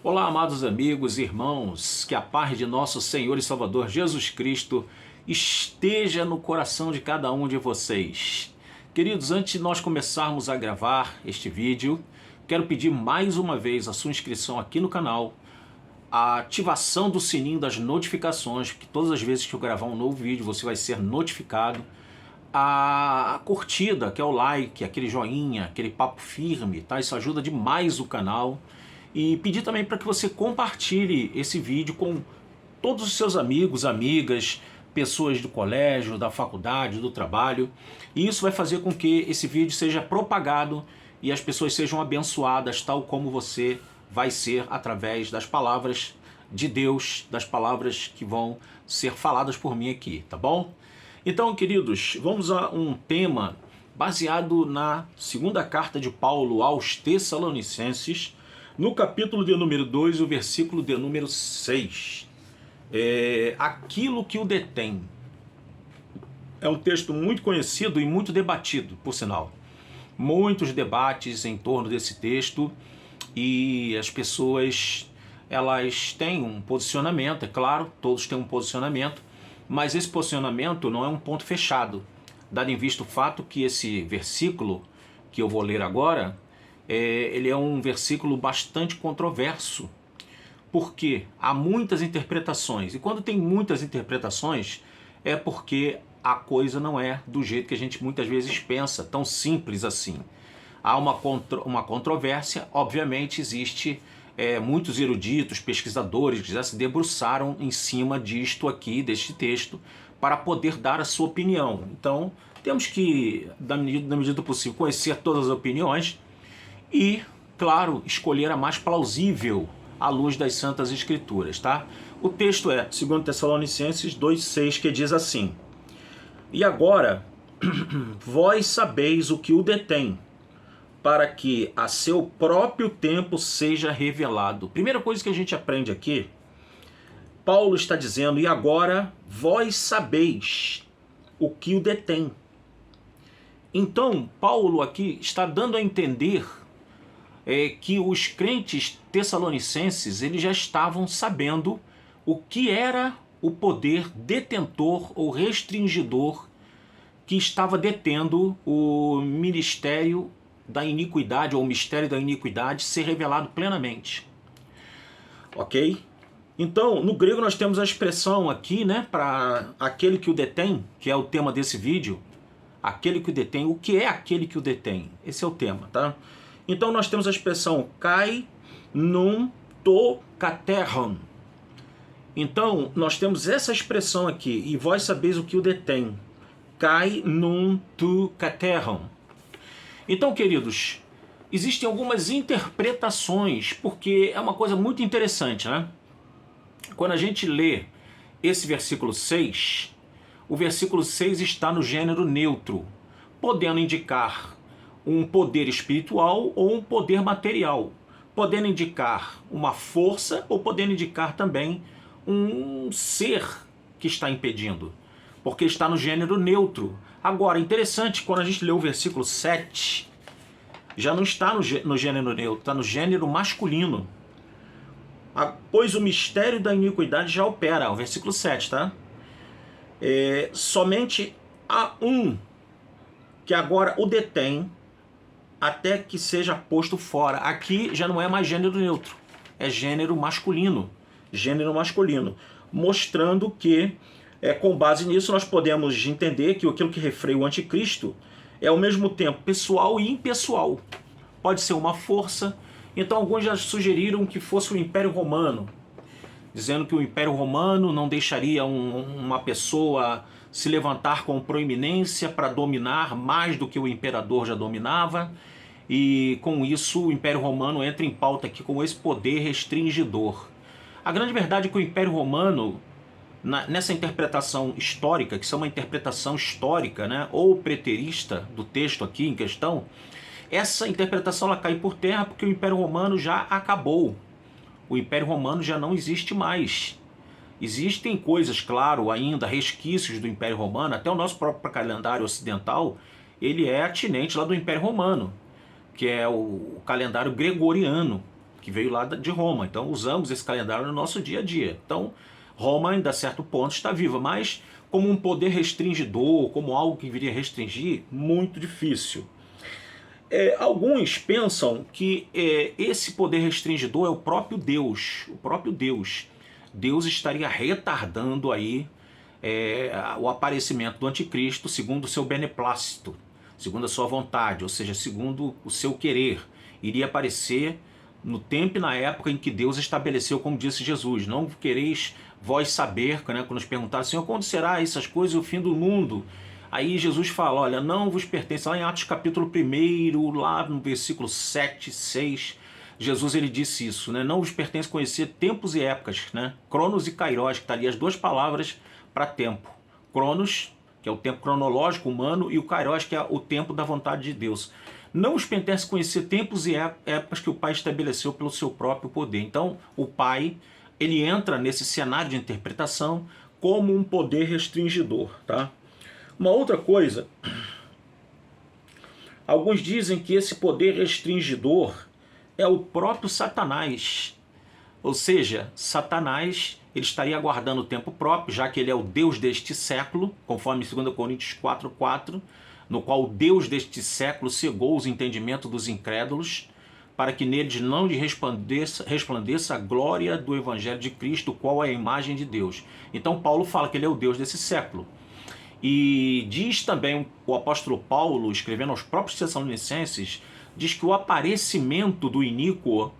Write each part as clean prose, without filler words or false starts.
Olá, amados amigos e irmãos, que a paz de nosso Senhor e Salvador Jesus Cristo esteja no coração de cada um de vocês. Queridos, antes de nós começarmos a gravar este vídeo, quero pedir mais uma vez a sua inscrição aqui no canal, a ativação do sininho das notificações, porque todas as vezes que eu gravar um novo vídeo você vai ser notificado, a curtida, que é o like, aquele joinha, aquele papo firme, tá? Isso ajuda demais o canal. E pedir também para que você compartilhe esse vídeo com todos os seus amigos, amigas, pessoas do colégio, da faculdade, do trabalho. E isso vai fazer com que esse vídeo seja propagado e as pessoas sejam abençoadas, tal como você vai ser através das palavras de Deus, das palavras que vão ser faladas por mim aqui, tá bom? Então, queridos, vamos a um tema baseado na segunda carta de Paulo aos Tessalonicenses, no capítulo de número 2, o versículo de número 6. Aquilo que o detém. É um texto muito conhecido e muito debatido, por sinal. Muitos debates em torno desse texto e as pessoas, elas têm um posicionamento, é claro, todos têm um posicionamento, mas esse posicionamento não é um ponto fechado, dado em vista o fato que esse versículo que eu vou ler agora, ele é um versículo bastante controverso, porque há muitas interpretações, e quando tem muitas interpretações é porque a coisa não é do jeito que a gente muitas vezes pensa, tão simples assim. Há uma controvérsia, obviamente existe muitos eruditos, pesquisadores que já se debruçaram em cima disto aqui, deste texto, para poder dar a sua opinião. Então temos que, na medida do possível, conhecer todas as opiniões e, claro, escolher a mais plausível à luz das Santas Escrituras, tá? O texto é 2 Tessalonicenses 2,6, que diz assim: E agora, vós sabeis o que o detém, para que a seu próprio tempo seja revelado. Primeira coisa que a gente aprende aqui, Paulo está dizendo, e agora vós sabeis o que o detém. Então, Paulo aqui está dando a entender que os crentes tessalonicenses eles já estavam sabendo o que era o poder detentor ou restringidor que estava detendo o ministério da iniquidade ou o mistério da iniquidade ser revelado plenamente. Ok? Então, no grego nós temos a expressão aqui, né, para aquele que o detém, que é o tema desse vídeo. Aquele que o detém. O que é aquele que o detém? Esse é o tema, tá? Então nós temos a expressão kai nun to katerhon. Então nós temos essa expressão aqui, e vós sabeis o que o detém. Kai nun to katerhon. Então, queridos, existem algumas interpretações, porque é uma coisa muito interessante, né? Quando a gente lê esse versículo 6, o versículo 6 está no gênero neutro, podendo indicar um poder espiritual ou um poder material, podendo indicar uma força ou podendo indicar também um ser que está impedindo, porque está no gênero neutro. Agora, interessante, quando a gente lê o versículo 7, já não está no gênero neutro, está no gênero masculino. Pois o mistério da iniquidade já opera, o versículo 7, tá? Somente há um que agora o detém até que seja posto fora. Aqui já não é mais gênero neutro, é gênero masculino. Gênero masculino, mostrando que, com base nisso, nós podemos entender que aquilo que refreia o anticristo é ao mesmo tempo pessoal e impessoal. Pode ser uma força. Então alguns já sugeriram que fosse o Império Romano, dizendo que o Império Romano não deixaria uma pessoa se levantar com proeminência para dominar mais do que o imperador já dominava, e com isso o Império Romano entra em pauta aqui com esse poder restringidor. A grande verdade é que o Império Romano, nessa interpretação histórica, que isso é uma interpretação histórica, né, ou preterista do texto aqui em questão, essa interpretação ela cai por terra porque o Império Romano já acabou. O Império Romano já não existe mais. Existem coisas, claro, ainda resquícios do Império Romano, até o nosso próprio calendário ocidental, ele é atinente lá do Império Romano, que é o calendário gregoriano. que veio lá de Roma. Então usamos esse calendário no nosso dia a dia. Então Roma, ainda a certo ponto, está viva, mas como um poder restringidor, como algo que viria a restringir, muito difícil. Alguns pensam que esse poder restringidor é o próprio Deus. O próprio Deus. Deus estaria retardando aí o aparecimento do anticristo segundo o seu beneplácito, segundo a sua vontade, ou seja, segundo o seu querer. Iria aparecer no tempo e na época em que Deus estabeleceu, como disse Jesus. Não quereis vós saber, né, quando nos perguntaram, Senhor, quando será essas coisas e o fim do mundo? Aí Jesus fala, olha, não vos pertence, lá em Atos capítulo 1, lá no versículo 7, 6, Jesus ele disse isso, né? Não vos pertence conhecer tempos e épocas, né? Cronos e Kairos, que está ali as duas palavras para tempo. Cronos, que é o tempo cronológico humano, e o Kairos, que é o tempo da vontade de Deus. Não vos pertence conhecer tempos e épocas que o Pai estabeleceu pelo seu próprio poder. Então, o Pai, ele entra nesse cenário de interpretação como um poder restringidor, tá? Uma outra coisa, alguns dizem que esse poder restringidor é o próprio Satanás. Ou seja, Satanás ele estaria aguardando o tempo próprio, já que ele é o Deus deste século, conforme 2 Coríntios 4,4, no qual o Deus deste século cegou os entendimentos dos incrédulos, para que neles não lhe resplandeça a glória do Evangelho de Cristo, qual é a imagem de Deus. Então Paulo fala que ele é o Deus desse século. E diz também o apóstolo Paulo, escrevendo aos próprios Tessalonicenses, diz que o aparecimento do iníquo,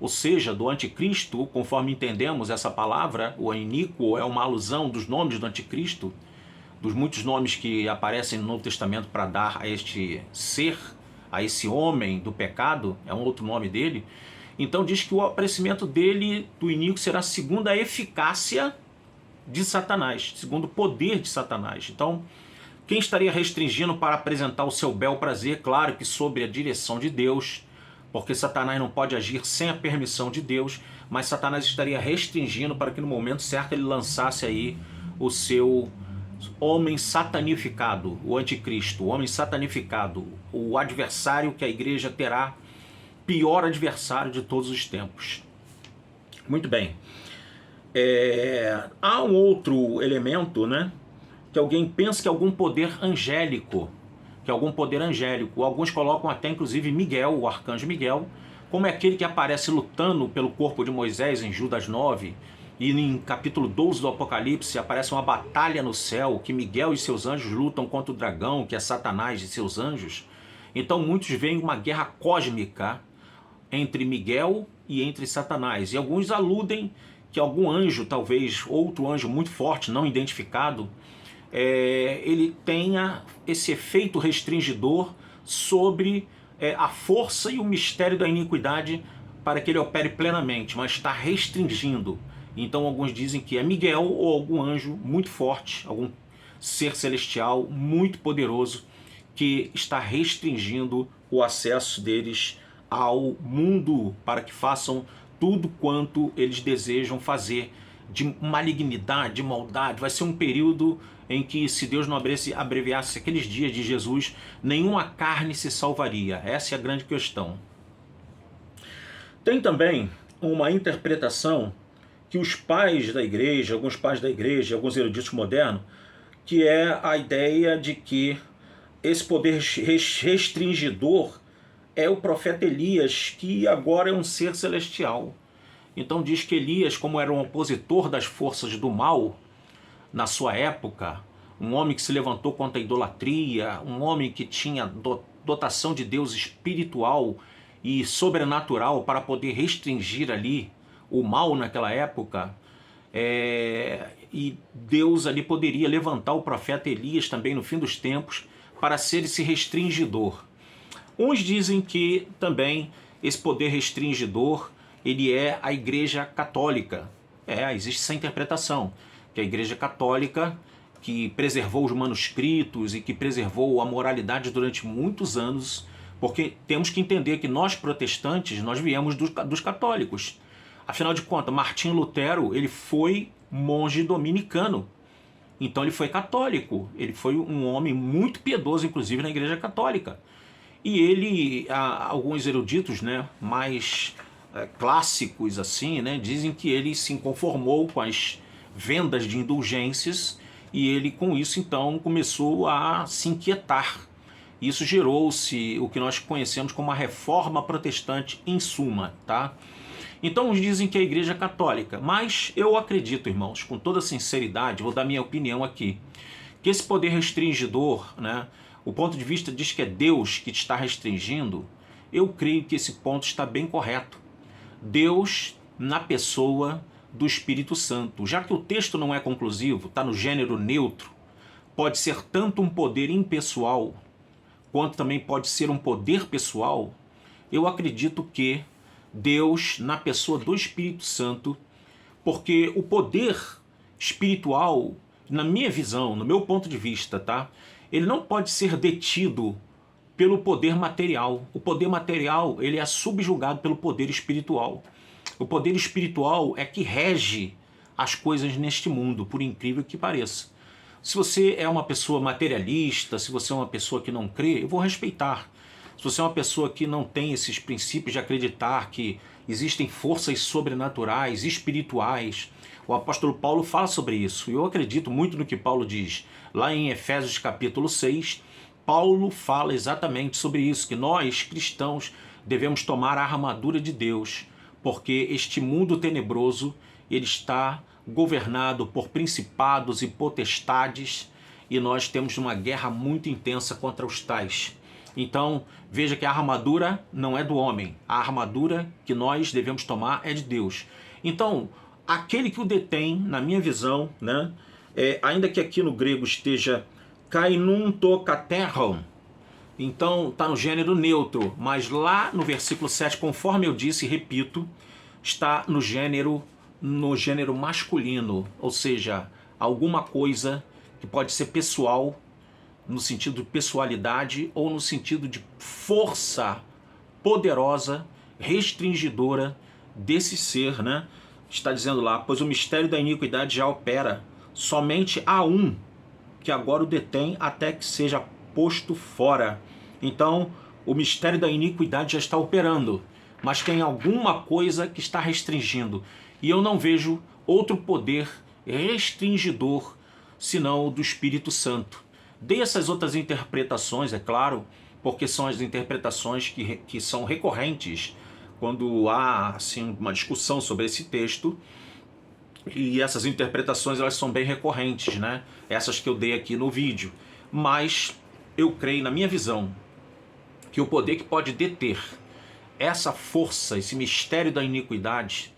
ou seja, do anticristo, conforme entendemos essa palavra, o iníquo é uma alusão dos nomes do anticristo, dos muitos nomes que aparecem no Novo Testamento para dar a este ser, a esse homem do pecado, é um outro nome dele. Então diz que o aparecimento dele, do iníquo, será segundo a eficácia de Satanás, segundo o poder de Satanás. Então, quem estaria restringindo para apresentar o seu bel prazer? Claro que sob a direção de Deus, porque Satanás não pode agir sem a permissão de Deus, mas Satanás estaria restringindo para que no momento certo ele lançasse aí o seu homem satanificado, o anticristo, o homem satanificado, o adversário que a igreja terá, pior adversário de todos os tempos. Muito bem. Há um outro elemento, né, que alguém pensa que é algum poder angélico, alguns colocam até inclusive Miguel, o arcanjo Miguel, como é aquele que aparece lutando pelo corpo de Moisés em Judas 9, e em capítulo 12 do Apocalipse aparece uma batalha no céu, que Miguel e seus anjos lutam contra o dragão, que é Satanás e seus anjos. Então muitos veem uma guerra cósmica entre Miguel e entre Satanás, e alguns aludem que algum anjo, talvez outro anjo muito forte, não identificado, ele tenha esse efeito restringidor sobre a força e o mistério da iniquidade para que ele opere plenamente, mas está restringindo. Então alguns dizem que é Miguel ou algum anjo muito forte, algum ser celestial muito poderoso que está restringindo o acesso deles ao mundo para que façam tudo quanto eles desejam fazer de malignidade, de maldade. Vai ser um período em que, se Deus não abreviasse aqueles dias de Jesus, nenhuma carne se salvaria. Essa é a grande questão. Tem também uma interpretação que os pais da igreja, alguns pais da igreja, alguns eruditos modernos, que é a ideia de que esse poder restringidor é o profeta Elias, que agora é um ser celestial. Então diz que Elias, como era um opositor das forças do mal na sua época, um homem que se levantou contra a idolatria, um homem que tinha dotação de Deus espiritual e sobrenatural para poder restringir ali o mal naquela época, e Deus ali poderia levantar o profeta Elias também no fim dos tempos para ser esse restringidor. Uns dizem que também esse poder restringidor ele é a Igreja Católica. Existe essa interpretação, que a Igreja Católica, que preservou os manuscritos e que preservou a moralidade durante muitos anos, porque temos que entender que nós protestantes, nós viemos dos católicos. Afinal de contas, Martinho Lutero, ele foi monge dominicano, então ele foi católico, ele foi um homem muito piedoso, inclusive na Igreja Católica. E ele, alguns eruditos, né, mais clássicos assim, né, dizem que ele se conformou com as vendas de indulgências e ele com isso então começou a se inquietar. Isso gerou-se o que nós conhecemos como a Reforma Protestante em suma, tá? Então uns dizem que é a Igreja Católica, mas eu acredito, irmãos, com toda sinceridade, vou dar minha opinião aqui, que esse poder restringidor, né, o ponto de vista diz que é Deus que te está restringindo, eu creio que esse ponto está bem correto. Deus na pessoa do Espírito Santo. Já que o texto não é conclusivo, está no gênero neutro, pode ser tanto um poder impessoal, quanto também pode ser um poder pessoal, eu acredito que Deus na pessoa do Espírito Santo, porque o poder espiritual, na minha visão, no meu ponto de vista, tá? Ele não pode ser detido pelo poder material. O poder material, ele é subjugado pelo poder espiritual. O poder espiritual é que rege as coisas neste mundo, por incrível que pareça. Se você é uma pessoa materialista, se você é uma pessoa que não crê, eu vou respeitar. Se você é uma pessoa que não tem esses princípios de acreditar que existem forças sobrenaturais, espirituais, o apóstolo Paulo fala sobre isso. E eu acredito muito no que Paulo diz. Lá em Efésios capítulo 6, Paulo fala exatamente sobre isso, que nós, cristãos, devemos tomar a armadura de Deus, porque este mundo tenebroso, ele está governado por principados e potestades, e nós temos uma guerra muito intensa contra os tais. Então, veja que a armadura não é do homem, a armadura que nós devemos tomar é de Deus. Então, aquele que o detém, na minha visão, né, ainda que aqui no grego esteja kainun to katerron, então está no gênero neutro, mas lá no versículo 7, conforme eu disse e repito, está no gênero masculino, ou seja, alguma coisa que pode ser pessoal, no sentido de pessoalidade ou no sentido de força poderosa, restringidora desse ser, né? Está dizendo lá, pois o mistério da iniquidade já opera, somente há um que agora o detém até que seja posto fora. Então, o mistério da iniquidade já está operando, mas tem alguma coisa que está restringindo. E eu não vejo outro poder restringidor senão o do Espírito Santo. Dei essas outras interpretações, é claro, porque são as interpretações que são recorrentes quando há assim, uma discussão sobre esse texto. E essas interpretações elas são bem recorrentes, né? Essas que eu dei aqui no vídeo. Mas eu creio, na minha visão, que o poder que pode deter essa força, esse mistério da iniquidade,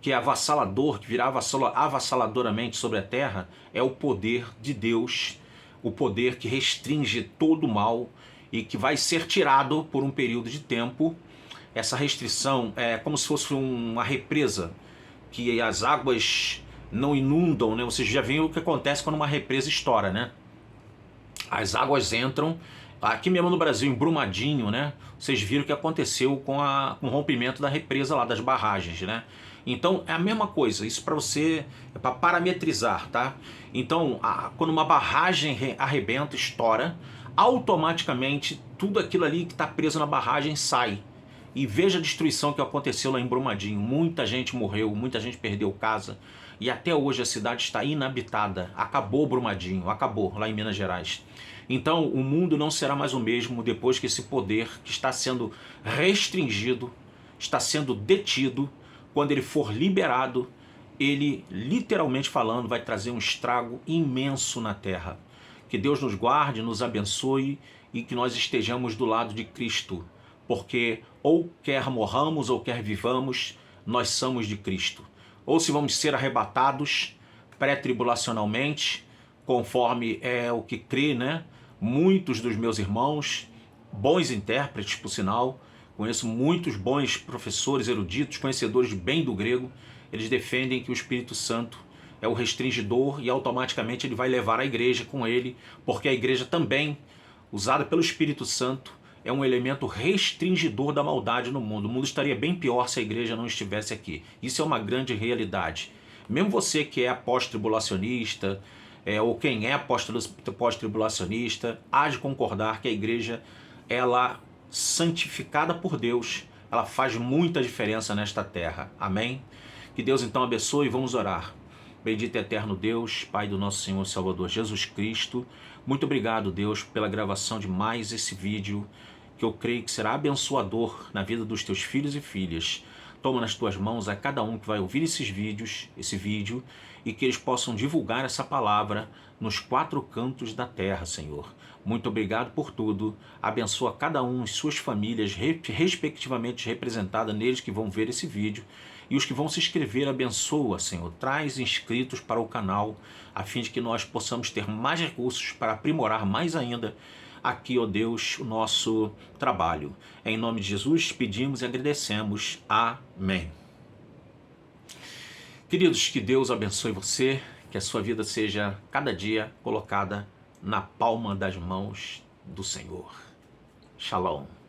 que é avassalador, que virá avassaladoramente sobre a terra, é o poder de Deus, o poder que restringe todo o mal e que vai ser tirado por um período de tempo. Essa restrição é como se fosse uma represa, que as águas não inundam, né? Vocês já viram o que acontece quando uma represa estoura, né? As águas entram, aqui mesmo no Brasil, em Brumadinho, né? Vocês viram o que aconteceu com o rompimento da represa lá, das barragens, né? Então é a mesma coisa, isso para você, é para parametrizar, tá? Então, quando uma barragem arrebenta, estoura, automaticamente tudo aquilo ali que está preso na barragem sai. E veja a destruição que aconteceu lá em Brumadinho. Muita gente morreu, muita gente perdeu casa. E até hoje a cidade está inabitada. Acabou Brumadinho, acabou lá em Minas Gerais. Então o mundo não será mais o mesmo depois que esse poder que está sendo restringido, está sendo detido, quando ele for liberado, ele, literalmente falando, vai trazer um estrago imenso na terra. Que Deus nos guarde, nos abençoe e que nós estejamos do lado de Cristo. Porque ou quer morramos ou quer vivamos, nós somos de Cristo. Ou se vamos ser arrebatados pré-tribulacionalmente, conforme é o que crê, né? Muitos dos meus irmãos, bons intérpretes, por sinal, conheço muitos bons professores eruditos, conhecedores bem do grego, eles defendem que o Espírito Santo é o restringidor e automaticamente ele vai levar a igreja com ele, porque a igreja também, usada pelo Espírito Santo, é um elemento restringidor da maldade no mundo. O mundo estaria bem pior se a igreja não estivesse aqui. Isso é uma grande realidade. Mesmo você que é pós-tribulacionista, ou quem é pós-tribulacionista, há de concordar que a igreja, ela santificada por Deus, ela faz muita diferença nesta terra. Amém? Que Deus então abençoe e vamos orar. Bendito e eterno Deus, Pai do nosso Senhor e Salvador Jesus Cristo, muito obrigado, Deus, pela gravação de mais esse vídeo, que eu creio que será abençoador na vida dos teus filhos e filhas. Toma nas tuas mãos a cada um que vai ouvir esse vídeo, e que eles possam divulgar essa palavra nos 4 cantos da terra, Senhor. Muito obrigado por tudo. Abençoa cada um e suas famílias, respectivamente representadas neles que vão ver esse vídeo. E os que vão se inscrever, abençoa, Senhor. Traz inscritos para o canal, a fim de que nós possamos ter mais recursos para aprimorar mais ainda aqui, ó Deus, o nosso trabalho. Em nome de Jesus, pedimos e agradecemos. Amém. Queridos, que Deus abençoe você, que a sua vida seja cada dia colocada na palma das mãos do Senhor. Shalom.